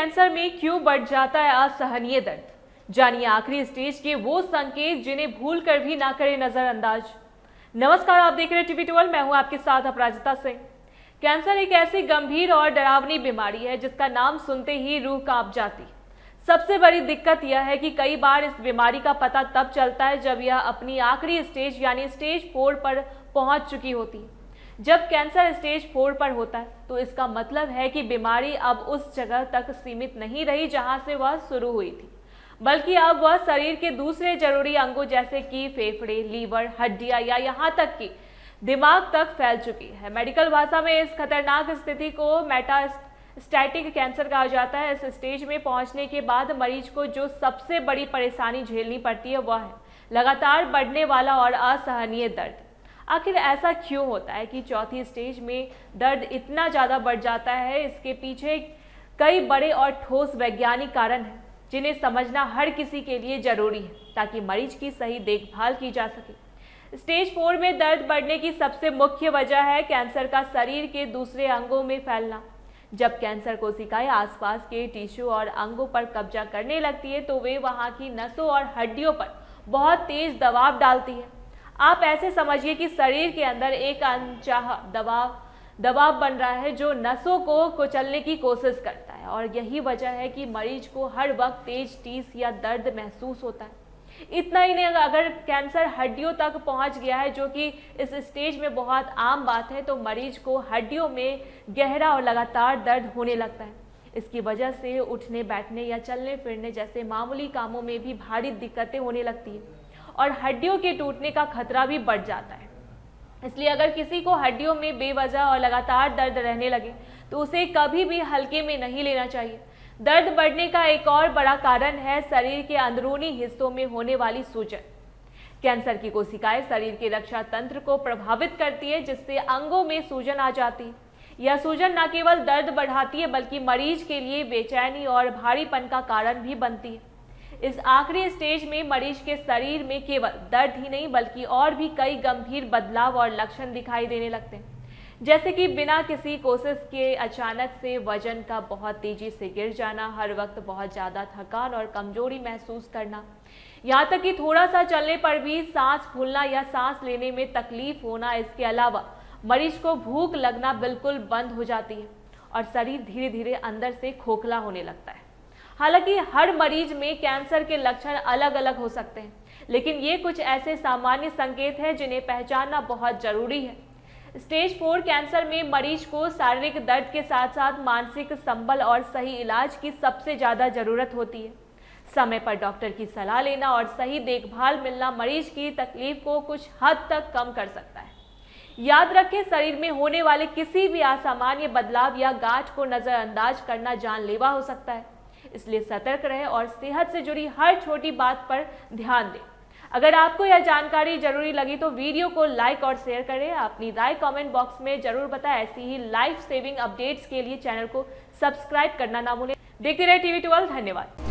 Cancer में क्यों बढ़ जाता है असहनीय दर्द? जानिए आखिरी स्टेज के वो संकेत जिन्हें भूल कर भी ना करें नजरअंदाज। नमस्कार, आप देख रहे हैं टीवी 12। मैं हूं आपके साथ अपराजिता सिंह। कैंसर एक ऐसी गंभीर और डरावनी बीमारी है जिसका नाम सुनते ही रूह कांप जाती। सबसे बड़ी दिक्कत यह है कि कई बार इस बीमारी का पता तब चलता है जब यह अपनी आखिरी स्टेज यानी स्टेज 4 पर पहुंच चुकी होती है। जब कैंसर स्टेज 4 पर होता है तो इसका मतलब है कि बीमारी अब उस जगह तक सीमित नहीं रही जहां से वह शुरू हुई थी, बल्कि अब वह शरीर के दूसरे जरूरी अंगों जैसे कि फेफड़े, लीवर, हड्डियां या यहां तक कि दिमाग तक फैल चुकी है। मेडिकल भाषा में इस खतरनाक स्थिति को मेटास्टैटिक कैंसर कहा जाता है। इस स्टेज में पहुंचने के बाद मरीज को जो सबसे बड़ी परेशानी झेलनी पड़ती है वह है लगातार बढ़ने वाला और असहनीय दर्द। आखिर ऐसा क्यों होता है कि चौथी स्टेज में दर्द इतना ज़्यादा बढ़ जाता है? इसके पीछे कई बड़े और ठोस वैज्ञानिक कारण हैं जिन्हें समझना हर किसी के लिए जरूरी है ताकि मरीज की सही देखभाल की जा सके। स्टेज 4 में दर्द बढ़ने की सबसे मुख्य वजह है कैंसर का शरीर के दूसरे अंगों में फैलना। जब कैंसर कोशिकाएं आसपास के टिश्यू और अंगों पर कब्जा करने लगती है तो वे वहां की नसों और हड्डियों पर बहुत तेज दबाव डालती है। आप ऐसे समझिए कि शरीर के अंदर एक अनचाहा दबाव बन रहा है जो नसों को कुचलने की कोशिश करता है, और यही वजह है कि मरीज को हर वक्त तेज टीस या दर्द महसूस होता है। इतना ही नहीं, अगर कैंसर हड्डियों तक पहुंच गया है, जो कि इस स्टेज में बहुत आम बात है, तो मरीज को हड्डियों में गहरा और लगातार दर्द होने लगता है। इसकी वजह से उठने, बैठने या चलने फिरने जैसे मामूली कामों में भी भारी दिक्कतें होने लगती है और हड्डियों के टूटने का खतरा भी बढ़ जाता है। इसलिए अगर किसी को हड्डियों में बेवजह और लगातार दर्द रहने लगे तो उसे कभी भी हल्के में नहीं लेना चाहिए। दर्द बढ़ने का एक और बड़ा कारण है शरीर के अंदरूनी हिस्सों में होने वाली सूजन। कैंसर की कोशिकाएं शरीर के रक्षा तंत्र को प्रभावित करती है, जिससे अंगों में सूजन आ जाती है। यह सूजन न केवल दर्द बढ़ाती है बल्कि मरीज के लिए बेचैनी और भारीपन का कारण भी बनती है। इस आखिरी स्टेज में मरीज के शरीर में केवल दर्द ही नहीं बल्कि और भी कई गंभीर बदलाव और लक्षण दिखाई देने लगते हैं, जैसे कि बिना किसी कोशिश के अचानक से वजन का बहुत तेजी से गिर जाना, हर वक्त बहुत ज़्यादा थकान और कमजोरी महसूस करना, यहाँ तक कि थोड़ा सा चलने पर भी सांस फूलना या सांस लेने में तकलीफ होना। इसके अलावा मरीज को भूख लगना बिल्कुल बंद हो जाती है और शरीर धीरे धीरे अंदर से खोखला होने लगता है। हालांकि हर मरीज में कैंसर के लक्षण अलग अलग हो सकते हैं, लेकिन ये कुछ ऐसे सामान्य संकेत हैं जिन्हें पहचानना बहुत जरूरी है। स्टेज 4 कैंसर में मरीज को शारीरिक दर्द के साथ साथ मानसिक संबल और सही इलाज की सबसे ज़्यादा ज़रूरत होती है। समय पर डॉक्टर की सलाह लेना और सही देखभाल मिलना मरीज की तकलीफ को कुछ हद तक कम कर सकता है। याद रखें, शरीर में होने वाले किसी भी असामान्य बदलाव या गांठ को नज़रअंदाज करना जानलेवा हो सकता है। इसलिए सतर्क रहें और सेहत से जुड़ी हर छोटी बात पर ध्यान दें। अगर आपको यह जानकारी जरूरी लगी तो वीडियो को लाइक और शेयर करें। अपनी राय कमेंट बॉक्स में जरूर बताएं। ऐसी ही लाइफ सेविंग अपडेट्स के लिए चैनल को सब्सक्राइब करना ना भूलें। देखते रहे टीवी 12। धन्यवाद।